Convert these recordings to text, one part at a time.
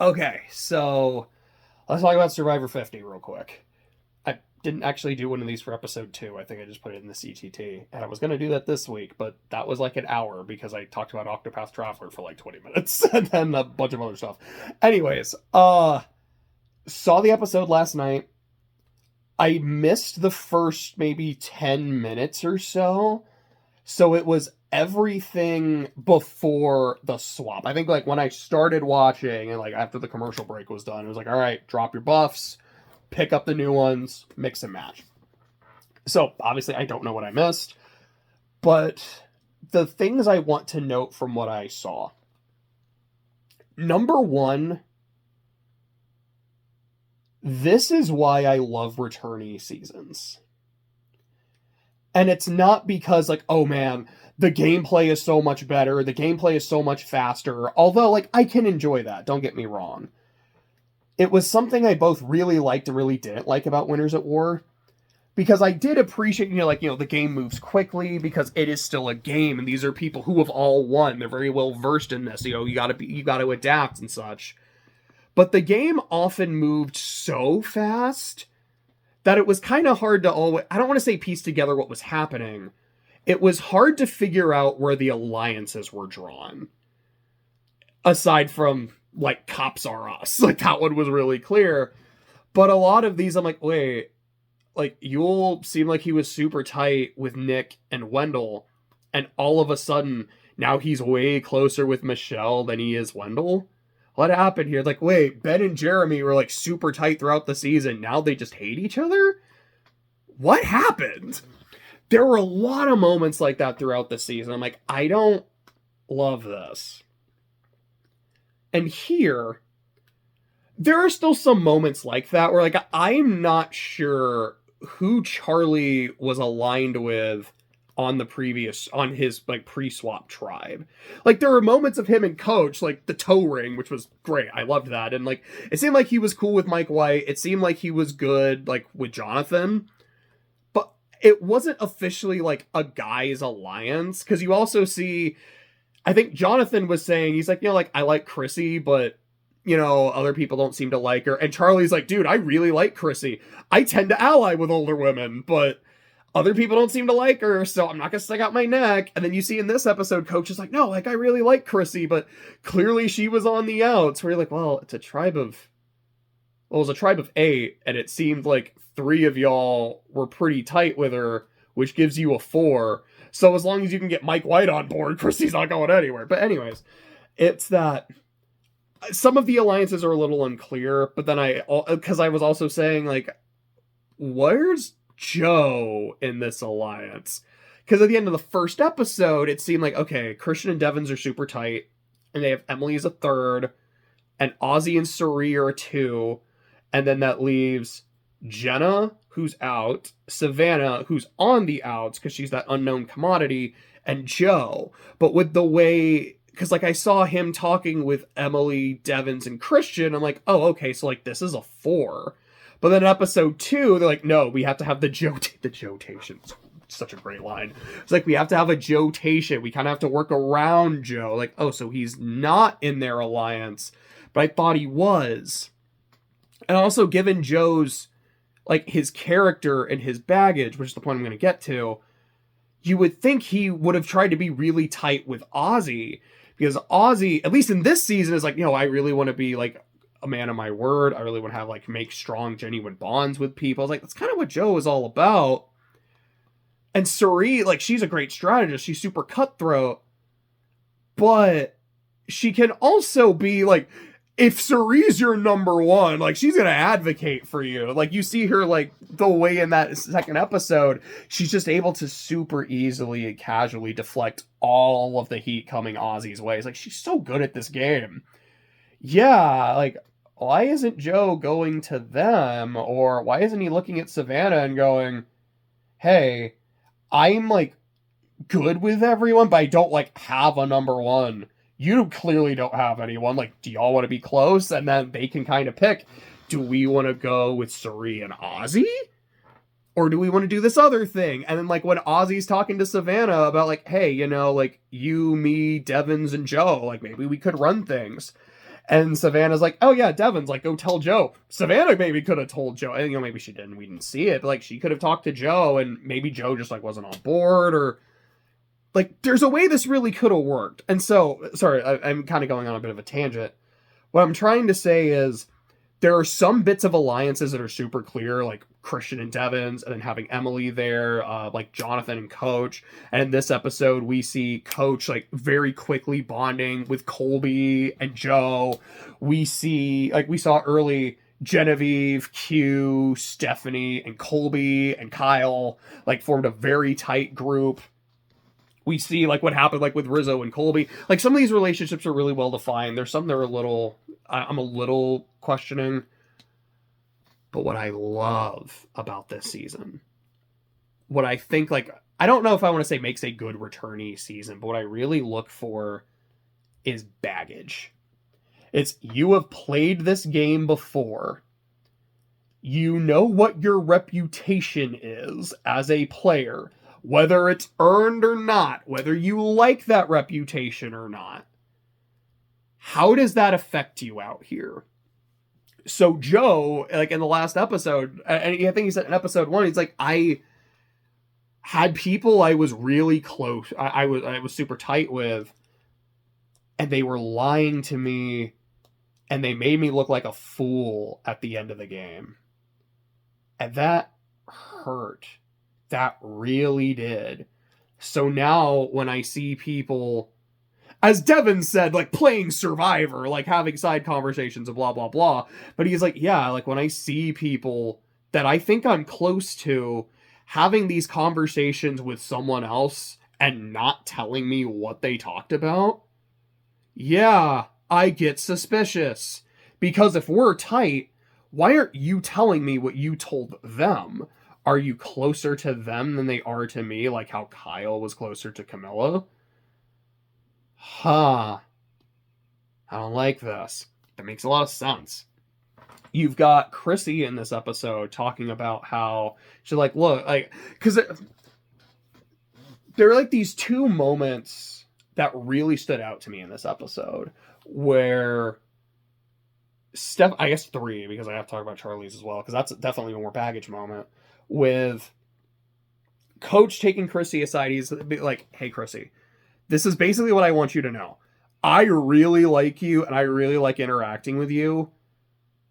Okay, so let's talk about Survivor 50 real quick. I didn't actually do one of these for episode 2. I think I just put it in the CTT. And I was going to do that this week, but that was like an hour because I talked about Octopath Traveler for like 20 minutes and then a bunch of other stuff. Anyways, saw the episode last night. I missed the first maybe 10 minutes or so. So it was everything before the swap. I think like when I started watching and like after the commercial break was done, it was like, all right, drop your buffs, pick up the new ones, mix and match. So obviously I don't know what I missed, but the things I want to note from what I saw. Number one, this is why I love returnee seasons. And it's not because, like, oh man, the gameplay is so much better, the gameplay is so much faster, although, like, I can enjoy that, don't get me wrong. It was something I both really liked and really didn't like about Winners at War, because I did appreciate, the game moves quickly, because it is still a game, and these are people who have all won, they're very well versed in this, you gotta adapt and such. But the game often moved so fast that it was kind of hard to always, I don't want to say piece together what was happening. It was hard to figure out where the alliances were drawn. Aside from, like, Cops Are Us. Like, that one was really clear. But a lot of these, I'm like, wait, like, Yule seemed like he was super tight with Nick and Wendell, and all of a sudden, now he's way closer with Michelle than he is Wendell. What happened here? Like, wait, Ben and Jeremy were like super tight throughout the season. Now they just hate each other? What happened? There were a lot of moments like that throughout the season. I'm like, I don't love this. And here, there are still some moments like that where, like, I'm not sure who Charlie was aligned with on his like pre-swap tribe. Like, there were moments of him and Coach, like the toe ring, which was great. I loved that. And like, it seemed like he was cool with Mike White. It seemed like he was good like with Jonathan. But it wasn't officially like a guy's alliance. Cause you also see, I think Jonathan was saying, he's like, like, I like Chrissy, but other people don't seem to like her. And Charlie's like, dude, I really like Chrissy. I tend to ally with older women, but other people don't seem to like her, so I'm not gonna stick out my neck. And then you see in this episode, Coach is like, no, like, I really like Chrissy, but clearly she was on the outs. Where you're like, well, it was a tribe of 8, and it seemed like 3 of y'all were pretty tight with her, which gives you a 4. So as long as you can get Mike White on board, Chrissy's not going anywhere. But anyways, it's that some of the alliances are a little unclear, but then because I was also saying, like, where's Joe in this alliance? Because at the end of the first episode, it seemed like, okay, Christian and Devins are super tight, and they have Emily as a 3rd, and Ozzy and Suri are a 2, and then that leaves Jenna, who's out, Savannah, who's on the outs because she's that unknown commodity, and Joe. But with the way, because like I saw him talking with Emily, Devins, and Christian, I'm like, oh, okay, so like this is a 4. But then in episode 2, they're like, no, we have to have the Jotation. Such a great line. It's like, we have to have a Jotation. We kind of have to work around Joe. Like, oh, so he's not in their alliance. But I thought he was. And also, given Joe's, like, his character and his baggage, which is the point I'm going to get to, you would think he would have tried to be really tight with Ozzy. Because Ozzy, at least in this season, is like, I really want to be, like, a man of my word. I really want to have, like, make strong, genuine bonds with people. I was like, that's kind of what Joe is all about. And Suri, like, she's a great strategist. She's super cutthroat. But she can also be, like, if Suri's your number 1, like, she's going to advocate for you. Like, you see her, like, the way in that second episode, she's just able to super easily and casually deflect all of the heat coming Ozzy's way. It's like, she's so good at this game. Yeah, like, why isn't Joe going to them? Or why isn't he looking at Savannah and going, hey, I'm, like, good with everyone, but I don't, like, have a number 1. You clearly don't have anyone. Like, do y'all want to be close? And then they can kind of pick, do we want to go with Suri and Ozzy? Or do we want to do this other thing? And then, like, when Ozzy's talking to Savannah about, like, hey, like, you, me, Devins, and Joe, like, maybe we could run things. And Savannah's like, oh yeah, Devin's like, go tell Joe. Savannah maybe could have told Joe. And, maybe she didn't. We didn't see it. But, like, she could have talked to Joe, and maybe Joe just, like, wasn't on board, or, like, there's a way this really could have worked. And so, sorry, I'm kind of going on a bit of a tangent. What I'm trying to say is, there are some bits of alliances that are super clear, like Christian and Devon's, and then having Emily there, like Jonathan and Coach. And in this episode, we see Coach, like, very quickly bonding with Colby and Joe. We see, like, we saw early Genevieve, Q, Stephanie, and Colby and Kyle, like, formed a very tight group. We see, like, what happened, like, with Rizzo and Colby. Like, some of these relationships are really well defined. There's some that are I'm a little questioning. But what I love about this season, what I think, like, I don't know if I want to say makes a good returnee season, but what I really look for is baggage. It's, you have played this game before. You know what your reputation is as a player, whether it's earned or not, whether you like that reputation or not. How does that affect you out here? So Joe, like, in the last episode, and I think he said in episode 1, he's like, I had people I was really close, I was super tight with, and they were lying to me, and they made me look like a fool at the end of the game. And that hurt. That really did. So now when I see people, as Devin said, like, playing Survivor, like, having side conversations and blah, blah, blah. But he's like, yeah, like, when I see people that I think I'm close to having these conversations with someone else and not telling me what they talked about, yeah, I get suspicious. Because if we're tight, why aren't you telling me what you told them? Are you closer to them than they are to me, like how Kyle was closer to Camilla? I don't like this. That makes a lot of sense. You've got Chrissy in this episode talking about how she's like, look, like, because there are, like, these two moments that really stood out to me in this episode where I guess 3, because I have to talk about Charlie's as well, because that's definitely a more baggage moment, with Coach taking Chrissy aside. He's like, hey, Chrissy, this is basically what I want you to know. I really like you, and I really like interacting with you.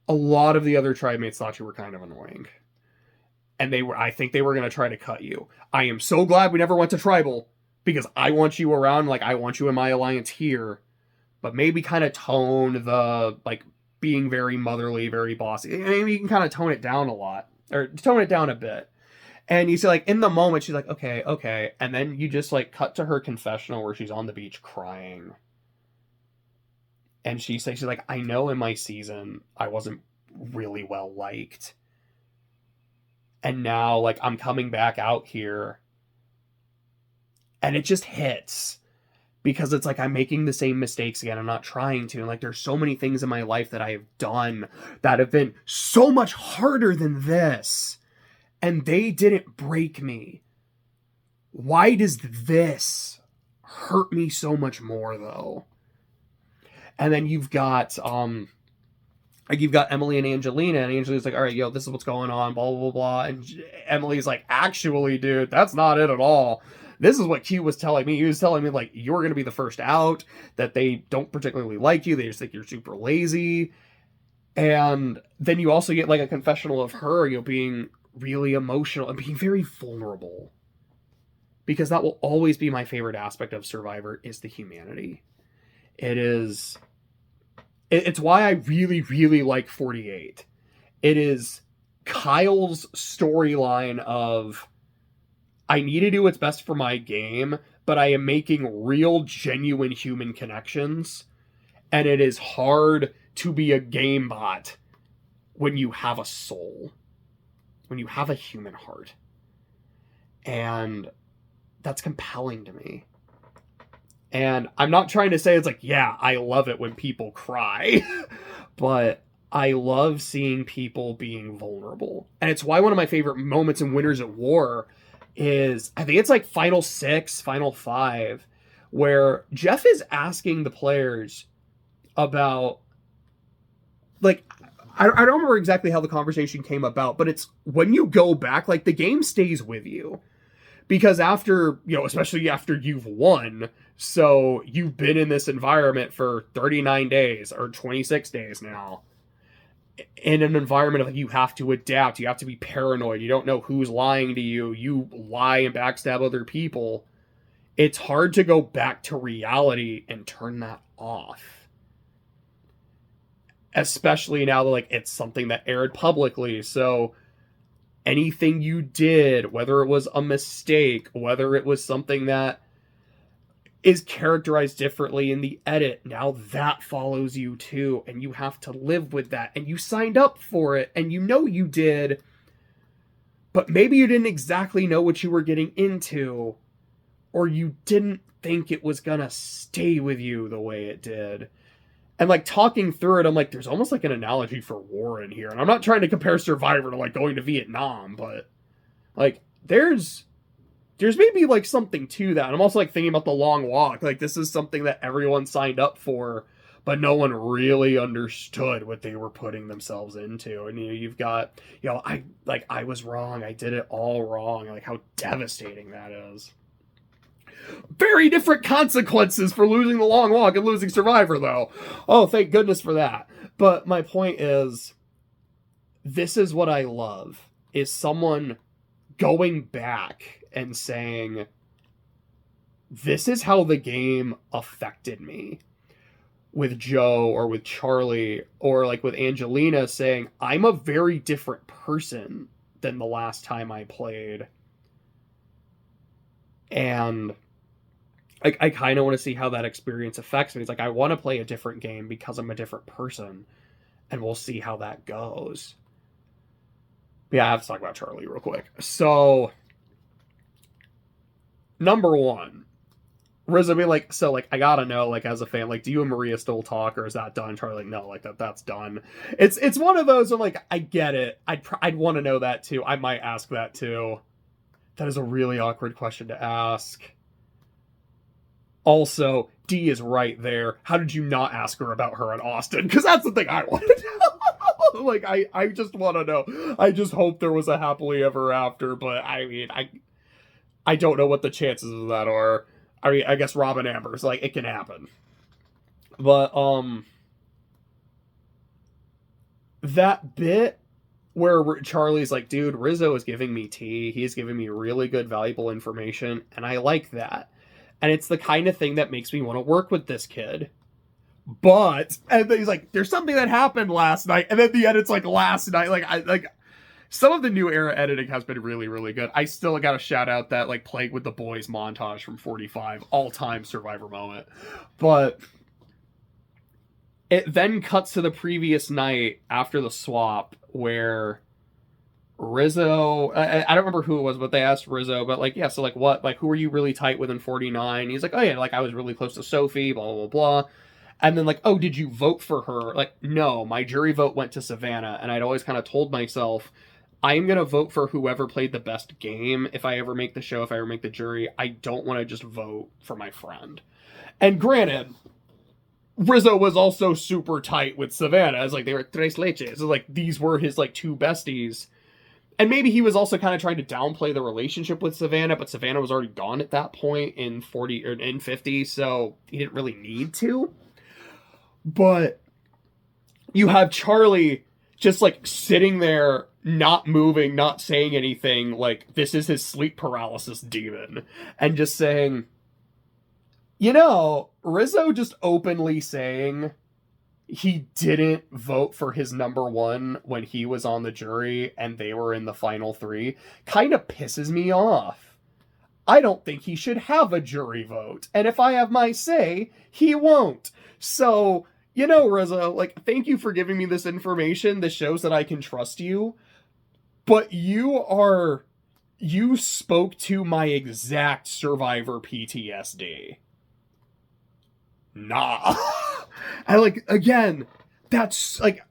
A lot of the other tribe mates thought you were kind of annoying. And I think they were going to try to cut you. I am so glad we never went to tribal, because I want you around, like, I want you in my alliance here. But maybe kind of tone the, like, being very motherly, very bossy. Maybe you can kind of tone it down a lot, or tone it down a bit. And you see, like, in the moment, she's like, okay. And then you just, like, cut to her confessional where she's on the beach crying. And she's like, I know in my season I wasn't really well liked. And now, like, I'm coming back out here. And it just hits. Because it's like I'm making the same mistakes again. I'm not trying to. And, like, there's so many things in my life that I have done that have been so much harder than this. And they didn't break me. Why does this hurt me so much more, though? And then you've got Emily and Angelina, and Angelina's like, all right, yo, this is what's going on, blah, blah, blah, blah. And Emily's like, actually, dude, that's not it at all. This is what Q was telling me. He was telling me, like, you're going to be the first out, that they don't particularly like you. They just think you're super lazy. And then you also get, like, a confessional of her, you know, being really emotional and being very vulnerable. Because that will always be my favorite aspect of Survivor, is the humanity. It's why I really, really like 48. It is Kyle's storyline of, I need to do what's best for my game, but I am making real, genuine human connections. And it is hard to be a game bot when you have a soul, when you have a human heart. And that's compelling to me. And I'm not trying to say it's like, yeah, I love it when people cry, but I love seeing people being vulnerable. And it's why one of my favorite moments in Winners at War is, I think it's like Final 6, Final 5, where Jeff is asking the players about like, I don't remember exactly how the conversation came about, but it's when you go back, like, the game stays with you. Because after, especially after you've won, so you've been in this environment for 39 days or 26 days now, in an environment of like, you have to adapt, you have to be paranoid, you don't know who's lying to you, you lie and backstab other people. It's hard to go back to reality and turn that off. Especially now that, like, it's something that aired publicly, so anything you did, whether it was a mistake, whether it was something that is characterized differently in the edit, now that follows you too, and you have to live with that, and you signed up for it, and you did, but maybe you didn't exactly know what you were getting into, or you didn't think it was gonna stay with you the way it did. And, like, talking through it, I'm like, there's almost like an analogy for war in here. And I'm not trying to compare Survivor to, like, going to Vietnam, but, like, there's maybe, like, something to that. And I'm also, like, thinking about the long walk. Like, this is something that everyone signed up for, but no one really understood what they were putting themselves into. And, you've got, I was wrong. I did it all wrong. Like, how devastating that is. Very different consequences for losing the long walk and losing Survivor, though. Oh, thank goodness for that. But my point is, this is what I love, is someone going back and saying, this is how the game affected me. With Joe or with Charlie or like with Angelina saying, I'm a very different person than the last time I played. And I kind of want to see how that experience affects me. It's like, I want to play a different game because I'm a different person, and we'll see how that goes. Yeah, I have to talk about Charlie real quick. So, number one, Rizzo be like, so, like, I gotta know, like, as a fan, like, do you and Maria still talk, or is that done? Charlie, like, no, like, that's done. It's one of those where, like, I get it. I'd want to know that, too. I might ask that, too. That is a really awkward question to ask. Also, D is right there. How did you not ask her about her in Austin? Because that's the thing I want to know. Like, I just want to know. I just hope there was a happily ever after, but I mean, I don't know what the chances of that are. I mean, I guess Rob and Amber's, like, it can happen. But, that bit where Charlie's like, dude, Rizzo is giving me tea. He's giving me really good, valuable information, and I like that. And it's the kind of thing that makes me want to work with this kid. But, and then he's like, there's something that happened last night. And then the edit's like, last night. Like, some of the new era editing has been really, really good. I still got to shout out that, like, Playing with the Boys montage from 45. All-time Survivor moment. But it then cuts to the previous night after the swap where Rizzo, I don't remember who it was, but they asked Rizzo, but like, yeah, so like what, like, who were you really tight with in 49? He's like, oh yeah, like I was really close to Sophie, blah, blah, blah, blah. And then like, oh, did you vote for her? Like, no, my jury vote went to Savannah. And I'd always kind of told myself, I'm going to vote for whoever played the best game. If I ever make the show, if I ever make the jury, I don't want to just vote for my friend. And granted, Rizzo was also super tight with Savannah. It's like, they were tres leches. It's like, these were his like two besties. And maybe he was also kind of trying to downplay the relationship with Savannah, but Savannah was already gone at that point in 40 or in 50, so he didn't really need to. But you have Charlie just like sitting there, not moving, not saying anything, like this is his sleep paralysis demon, and just saying, Rizzo just openly saying he didn't vote for his number one when he was on the jury and they were in the final three kind of pisses me off. I don't think he should have a jury vote. And if I have my say, he won't. So, Rizzo, like, thank you for giving me this information. This shows that I can trust you. But you spoke to my exact Survivor PTSD. Nah. I like, again, that's like,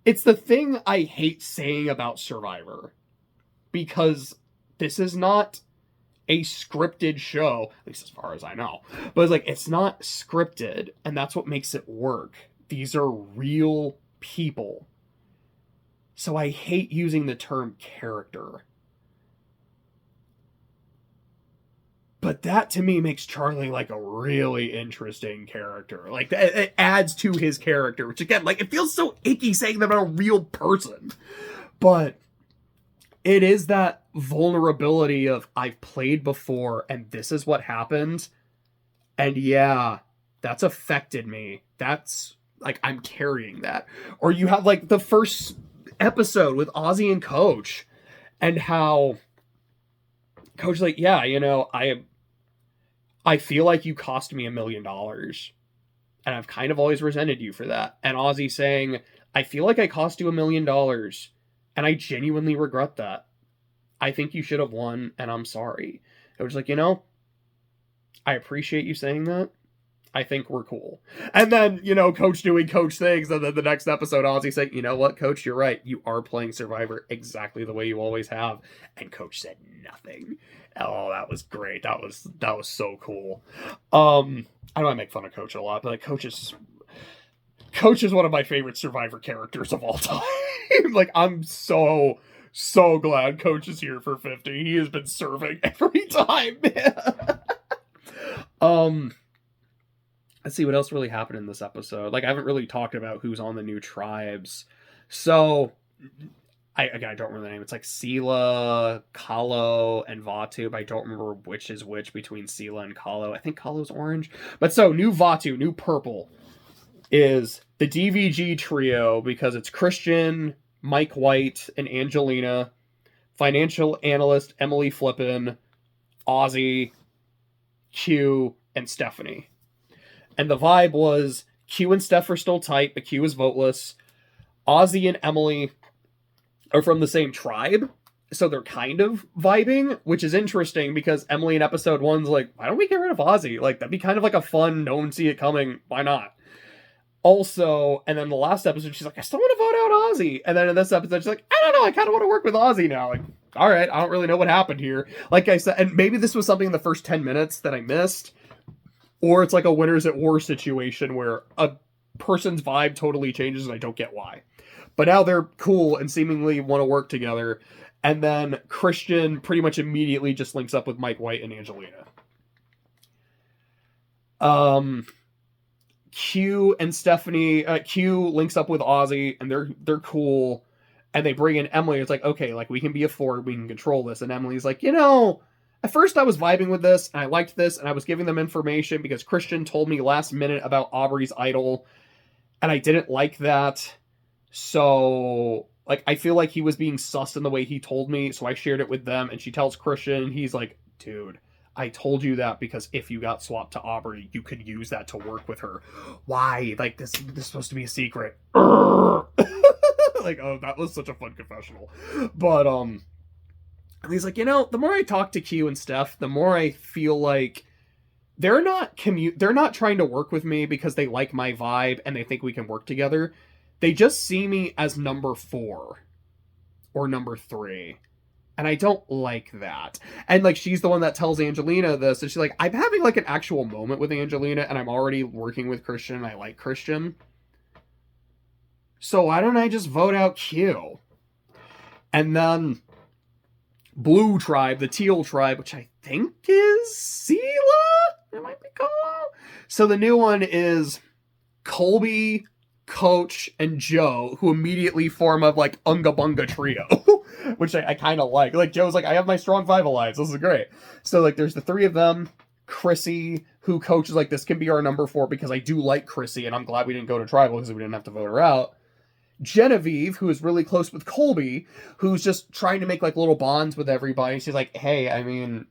it's the thing I hate saying about Survivor, because this is not a scripted show, at least as far as I know, but it's like, it's not scripted, and that's what makes it work. These are real people. So I hate using the term character. But that to me makes Charlie like a really interesting character. Like it adds to his character, which again, like it feels so icky saying that about a real person. But it is that vulnerability of I've played before and this is what happened. And yeah, that's affected me. That's like I'm carrying that. Or you have like the first episode with Ozzy and Coach and how Coach like, yeah, you know, I feel like you cost me $1 million. And I've kind of always resented you for that. And Ozzy saying, I feel like I cost you $1 million. And I genuinely regret that. I think you should have won, and I'm sorry. It was like, you know, I appreciate you saying that. I think we're cool. And then, you know, Coach doing Coach things. And then the next episode, Ozzy saying, you know what, Coach, you're right. You are playing Survivor exactly the way you always have. And Coach said nothing. Oh, that was great. That was so cool. I know I make fun of Coach a lot, but like Coach is one of my favorite Survivor characters of all time. Like, I'm so glad Coach is here for 50. He has been serving every time. Let's see what else really happened in this episode. Like, I haven't really talked about who's on the new tribes. So, I don't remember the name. It's like Sela, Kahlo, and Vatu. I don't remember which is which between Sela and Kahlo. I think Kahlo's orange. But so, new Vatu, new purple, is the DVG trio because it's Christian, Mike White, and Angelina, financial analyst Emily Flippin, Ozzy, Q, and Stephanie. And the vibe was Q and Steph are still tight, but Q is voteless. Ozzy and Emily are from the same tribe, so they're kind of vibing, which is interesting because Emily in episode 1's like, why don't we get rid of Ozzy? Like, that'd be kind of like a fun, no one see it coming, why not? Also, and then the last episode, she's like, I still want to vote out Ozzy. And then in this episode, she's like, I don't know, I kind of want to work with Ozzy now. Like, all right, I don't really know what happened here. Like I said, and maybe this was something in the first 10 minutes that I missed, or it's like a winners at war situation where a person's vibe totally changes and I don't get why. But now they're cool and seemingly want to work together. And then Christian pretty much immediately just links up with Mike White and Angelina. Q and Stephanie, Q links up with Ozzy and they're cool. And they bring in Emily. It's like, okay, like we can be a Ford, we can control this. And Emily's like, you know, at first I was vibing with this and I liked this and I was giving them information because Christian told me last minute about Aubrey's idol and I didn't like that. So, like, I feel like he was being sus in the way he told me, so I shared it with them, and she tells Christian, and he's like, dude, I told you that because if you got swapped to Aubrey, you could use that to work with her. Why? Like, this is supposed to be a secret. Like, oh, that was such a fun confessional. But, and he's like, you know, the more I talk to Q and Steph, the more I feel like they're not trying to work with me because they like my vibe and they think we can work together. They just see me as number 4 or number 3. And I don't like that. And like, she's the one that tells Angelina this. And she's like, I'm having like an actual moment with Angelina and I'm already working with Christian and I like Christian. So why don't I just vote out Q? And then Blue Tribe, the Teal Tribe, which I think is Sela? It might be called. So the new one is Colby, Coach, and Joe, who immediately form a like Unga Bunga trio, which I kind of like. Like, Joe's like, I have my strong 5 allies. This is great. So like, there's the 3 of them. Chrissy, who Coach is like, this can be our number 4 because I do like Chrissy, and I'm glad we didn't go to tribal because we didn't have to vote her out. Genevieve, who is really close with Colby, who's just trying to make like little bonds with everybody. She's like, hey, I mean,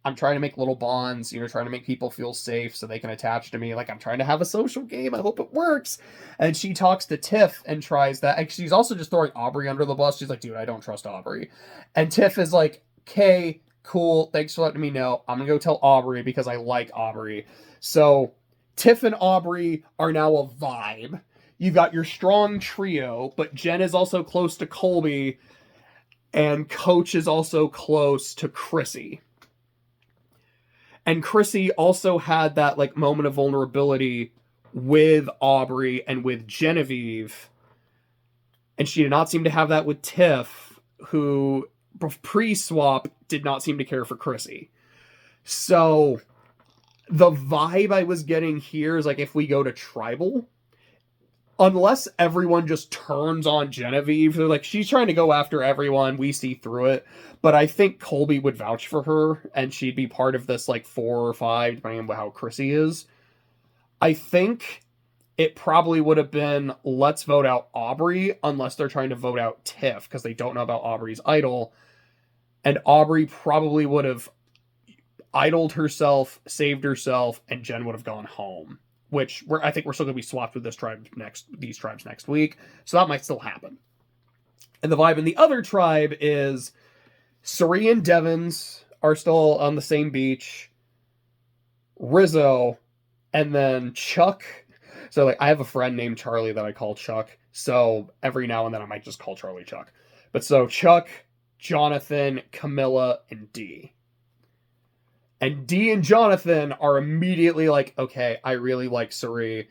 I'm trying to make little bonds, you know, trying to make people feel safe so they can attach to me. Like, I'm trying to have a social game. I hope it works. And she talks to Tiff and tries that. And she's also just throwing Aubrey under the bus. She's like, dude, I don't trust Aubrey. And Tiff is like, okay, cool. Thanks for letting me know. I'm going to go tell Aubrey because I like Aubrey. So Tiff and Aubrey are now a vibe. You've got your strong trio, but Jen is also close to Colby. And Coach is also close to Chrissy. And Chrissy also had that like moment of vulnerability with Aubrey and with Genevieve And she did not seem to have that with Tiff, who pre-swap did not seem to care for Chrissy. So the vibe I was getting here is like, if we go to tribal, unless everyone just turns on Genevieve, they're like, she's trying to go after everyone, we see through it. But I think Colby would vouch for her, and she'd be part of this, like, 4 or 5, depending on how Chrissy is. I think it probably would have been, let's vote out Aubrey, unless they're trying to vote out Tiff, because they don't know about Aubrey's idol. And Aubrey probably would have idled herself, saved herself, and Jen would have gone home. Which I think we're still going to be swapped with these tribes next week. So that might still happen. And the vibe in the other tribe is Cirie and Devins are still on the same beach. Rizzo, and then Chuck. So like, I have a friend named Charlie that I call Chuck. So every now and then I might just call Charlie Chuck. But so Chuck, Jonathan, Camilla, and Dee. And Dee and Jonathan are immediately like, okay, I really like Cirie.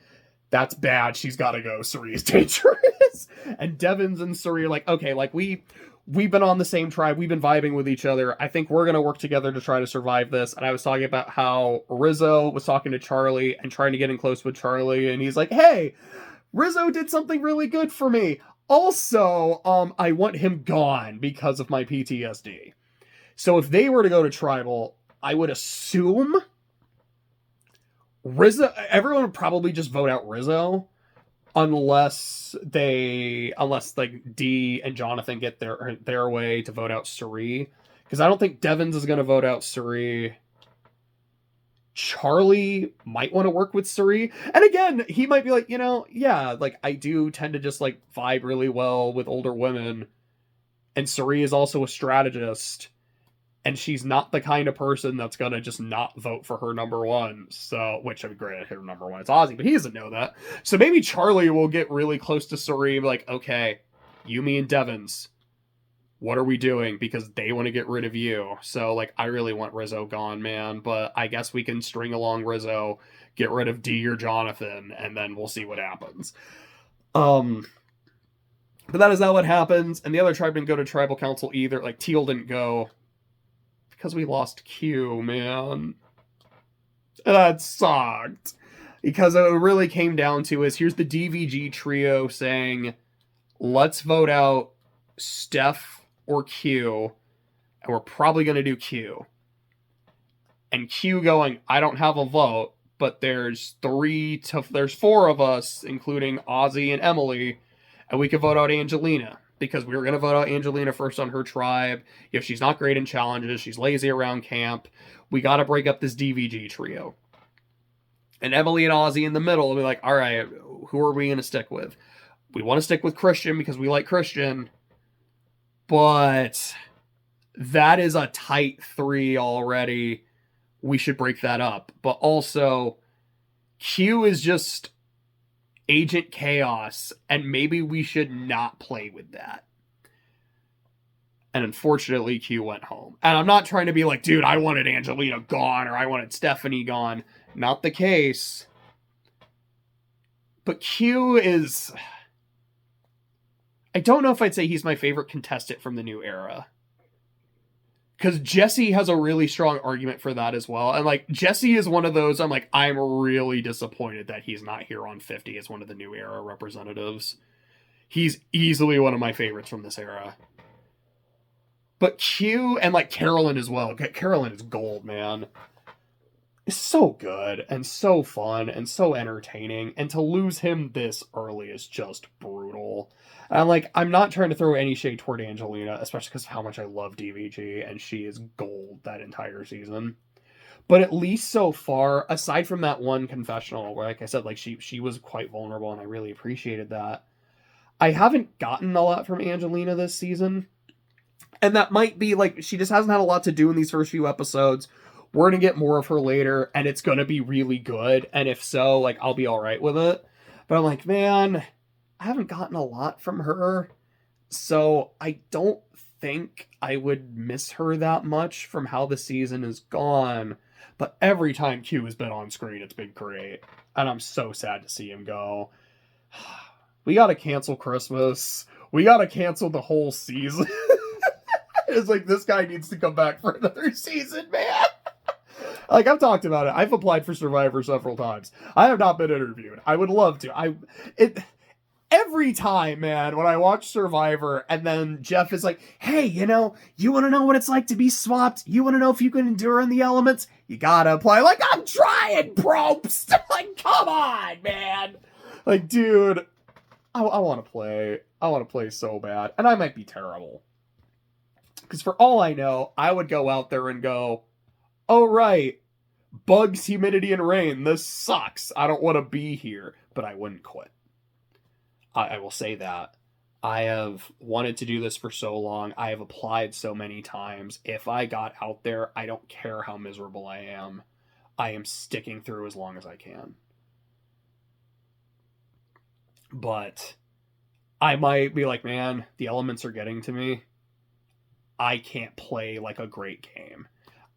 That's bad. She's got to go. Cirie is dangerous. And Devins and Cirie are like, okay, like we've been on the same tribe. We've been vibing with each other. I think we're going to work together to try to survive this. And I was talking about how Rizzo was talking to Charlie and trying to get in close with Charlie. And he's like, hey, Rizzo did something really good for me. Also, I want him gone because of my PTSD. So if they were to go to tribal, I would assume Rizzo, everyone would probably just vote out Rizzo unless like Dee and Jonathan get their way to vote out Cirie. Because I don't think Devins is going to vote out Cirie. Charlie might want to work with Cirie. And again, he might be like, yeah, like I do tend to just like vibe really well with older women. And Cirie is also a strategist. And she's not the kind of person that's going to just not vote for her number one. So, which I'm great at her number one. It's Ozzy, but he doesn't know that. So maybe Charlie will get really close to Cirie and be like, okay, you, me, and Devins, what are we doing? Because they want to get rid of you. So, like, I really want Rizzo gone, man. But I guess we can string along Rizzo, get rid of Dee or Jonathan, and then we'll see what happens. But that is not what happens. And the other tribe didn't go to tribal council either. Like, Teal didn't go. Because we lost Q, man. That sucked. Because it really came down to is, here's the DVG trio saying, let's vote out Steph or Q, and we're probably going to do Q. And Q going, I don't have a vote, but there's 4 of us, including Ozzy and Emily, and we could vote out Angelina. Because we were going to vote out Angelina first on her tribe. If she's not great in challenges, she's lazy around camp. We got to break up this DVG trio. And Emily and Ozzy in the middle will be like, all right, who are we going to stick with? We want to stick with Christian because we like Christian. But that is a tight 3 already. We should break that up. But also, Q is just Agent Chaos, and maybe we should not play with that. And unfortunately, Q went home. And I'm not trying to be like, dude, I wanted Angelina gone, or I wanted Stephanie gone. Not the case. But Q is... I don't know if I'd say he's my favorite contestant from the new era. Because Jesse has a really strong argument for that as well. And, like, Jesse is one of those, I'm like, I'm really disappointed that he's not here on 50 as one of the new era representatives. He's easily one of my favorites from this era. But Q, and, like, Carolyn as well. Carolyn is gold, man. It's so good, and so fun, and so entertaining. And to lose him this early is just brutal. And I'm not trying to throw any shade toward Angelina, especially because of how much I love DVG, and she is gold that entire season. But at least so far, aside from that one confessional, where, like I said, like she was quite vulnerable, and I really appreciated that, I haven't gotten a lot from Angelina this season. And that might be, like, she just hasn't had a lot to do in these first few episodes. We're going to get more of her later, and it's going to be really good. And if so, like, I'll be all right with it. But I'm like, man, I haven't gotten a lot from her, so I don't think I would miss her that much from how the season is gone. But every time Q has been on screen, it's been great. And I'm so sad to see him go. We gotta cancel Christmas. we gotta cancel the whole season. It's like, this guy needs to come back for another season, man. Like, I've talked about it. I've applied for Survivor several times. I have not been interviewed. I would love to. Every time, man, when I watch Survivor and then Jeff is like, hey, you want to know what it's like to be swapped? You want to know if you can endure in the elements? You gotta apply. Like, I'm trying, probes. Like, come on, man. Like, dude, I want to play. I want to play so bad. And I might be terrible. Because for all I know, I would go out there and go, oh, right, bugs, humidity, and rain. This sucks. I don't want to be here. But I wouldn't quit. I will say that. I have wanted to do this for so long. I have applied so many times. If I got out there, I don't care how miserable I am. I am sticking through as long as I can. But I might be like, man, the elements are getting to me. I can't play like a great game.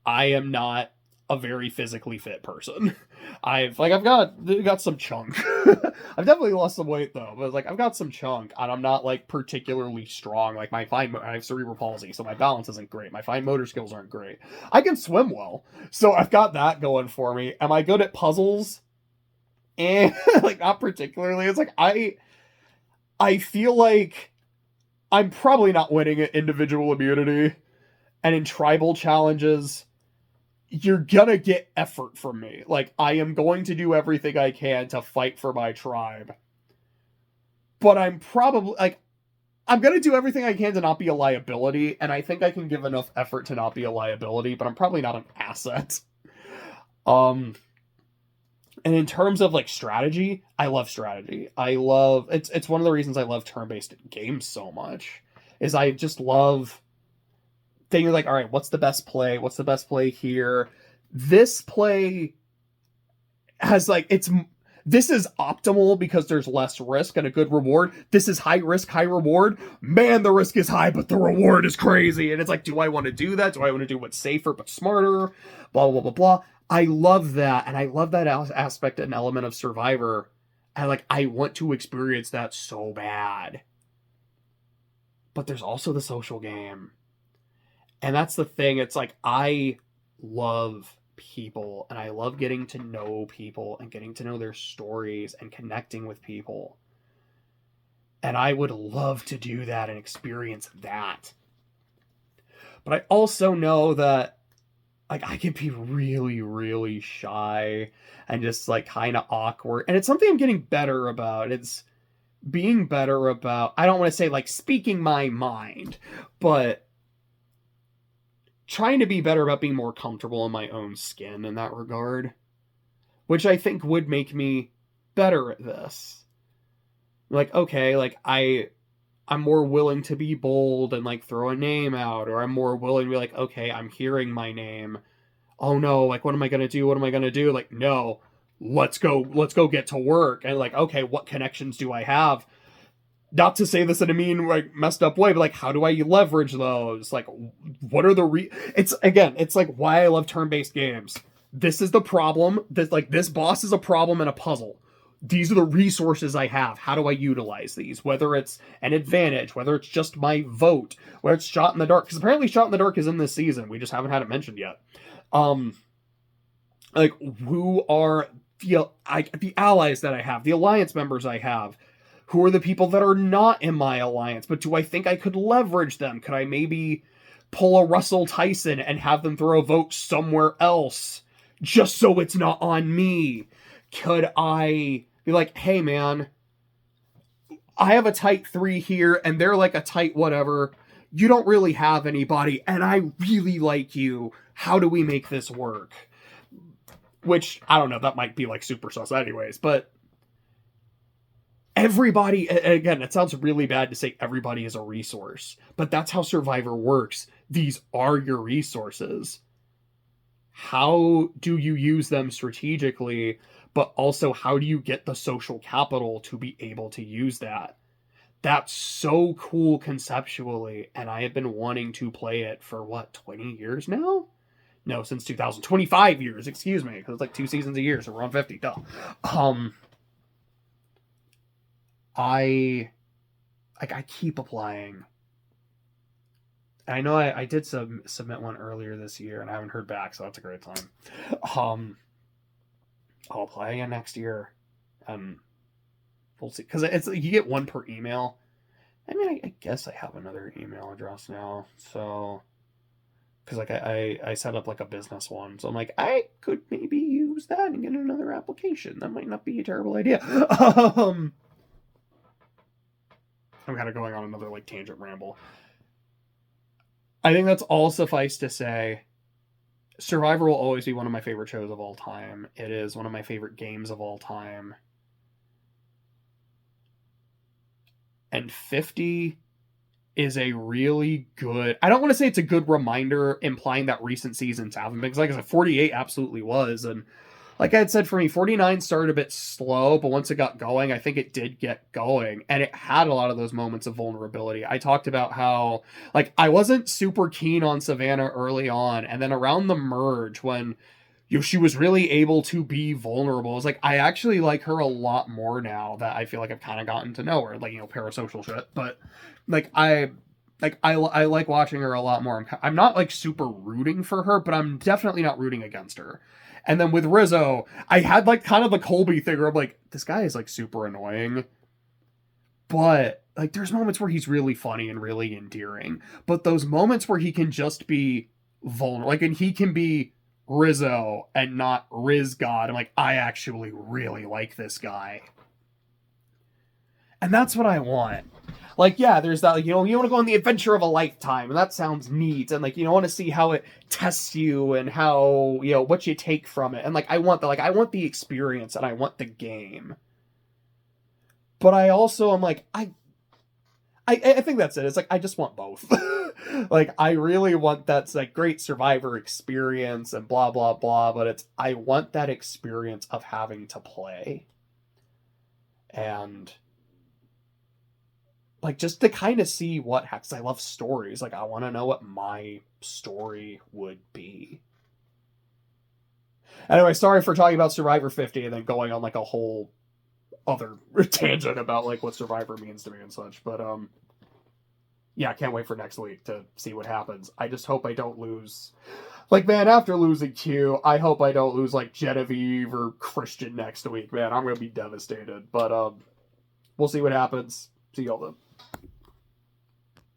I am not a very physically fit person. I've got some chunk. I've definitely lost some weight though, but like I've got some chunk and I'm not like particularly strong. Like I have cerebral palsy, so my balance isn't great. My fine motor skills aren't great. I can swim well, so I've got that going for me. Am I good at puzzles? And like not particularly. It's like I feel like I'm probably not winning at individual immunity, and in tribal challenges, you're gonna get effort from me. Like, I am going to do everything I can to fight for my tribe. But I'm probably, like, I'm gonna do everything I can to not be a liability, and I think I can give enough effort to not be a liability, but I'm probably not an asset. And in terms of, like, strategy, I love strategy. It's one of the reasons I love turn-based games so much, is I just love thinking like, all right, what's the best play? What's the best play here? This play has like, this is optimal because there's less risk and a good reward. This is high risk, high reward. Man, the risk is high, but the reward is crazy. And it's like, do I want to do that? Do I want to do what's safer but smarter? Blah, blah, blah, blah. I love that. And I love that aspect and element of Survivor. And I want to experience that so bad. But there's also the social game. And that's the thing. It's like, I love people and I love getting to know people and getting to know their stories and connecting with people. And I would love to do that and experience that. But I also know that I can be really, really shy and just kind of awkward. And it's something I'm getting better about. It's being better about, I don't want to say speaking my mind, but trying to be better about being more comfortable in my own skin in that regard, which I think would make me better at this. I'm more willing to be bold and throw a name out, or I'm more willing to be okay, I'm hearing my name. Oh no, what am I going to do? What am I going to do? No, let's go get to work. And okay, what connections do I have? Not to say this in a mean, messed up way, but how do I leverage those? What are it's why I love turn-based games. This is the problem. This boss is a problem and a puzzle. These are the resources I have. How do I utilize these? Whether it's an advantage, whether it's just my vote, whether it's shot in the dark, because apparently shot in the dark is in this season. We just haven't had it mentioned yet. Who are the allies that I have, the alliance members I have? Who are the people that are not in my alliance, but do I think I could leverage them? Could I maybe pull a Russell Tyson and have them throw a vote somewhere else just so it's not on me? Could I be hey man, I have a tight 3 here and they're a tight whatever. You don't really have anybody and I really like you. How do we make this work? Which, I don't know, that might be super sus anyways, but everybody, again, it sounds really bad to say everybody is a resource, but that's how Survivor works. These are your resources. How do you use them strategically, but also how do you get the social capital to be able to use that? That's so cool conceptually, and I have been wanting to play it for, 20 years now? No, since 2025 years, excuse me, because it's 2 seasons a year, so we're on 50, duh. I like, I keep applying. And I know I did submit one earlier this year, and I haven't heard back, so that's a great time. I'll apply again next year, and we'll see. Because it's you get one per email. I mean, I guess I have another email address now, so because like I set up like a business one, so I'm like I could maybe use that and get another application. That might not be a terrible idea. I'm kind of going on another like tangent ramble. I think that's all suffice to say. Survivor will always be one of my favorite shows of all time. It is one of my favorite games of all time. And 50 is a really good... I don't want to say it's a good reminder implying that recent seasons haven't been. Because like I said, 48 absolutely was. And like I had said, for me, 49 started a bit slow, but once it got going, I think it did get going. And it had a lot of those moments of vulnerability. I talked about how, like, I wasn't super keen on Savannah early on. And then around the merge, when she was really able to be vulnerable, it's like, I actually like her a lot more now that I feel like I've kind of gotten to know her. Like, parasocial shit. But, like, I like watching her a lot more. I'm not, like, super rooting for her, but I'm definitely not rooting against her. And then with Rizzo, I had like kind of the Colby thing where I'm like, this guy is like super annoying. But like there's moments where he's really funny and really endearing. But those moments where he can just be vulnerable, like, and he can be Rizzo and not Riz God. I'm like, I actually really like this guy. And that's what I want. Like, yeah, there's that, like, you want to go on the adventure of a lifetime, and that sounds neat, and, like, want to see how it tests you, and how, what you take from it, and, like, I want the experience, and I want the game. But I also am like, I think that's it. It's like, I just want both. Like, I really want that, like, great Survivor experience, and blah, blah, blah, but I want that experience of having to play. And... like, just to kind of see what happens. I love stories. Like, I want to know what my story would be. Anyway, sorry for talking about Survivor 50 and then going on, like, a whole other tangent about, like, what Survivor means to me and such. But, yeah, I can't wait for next week to see what happens. I just hope I don't lose... like, man, after losing Q, I hope I don't lose, like, Genevieve or Christian next week, man. I'm going to be devastated. But, we'll see what happens. See y'all then.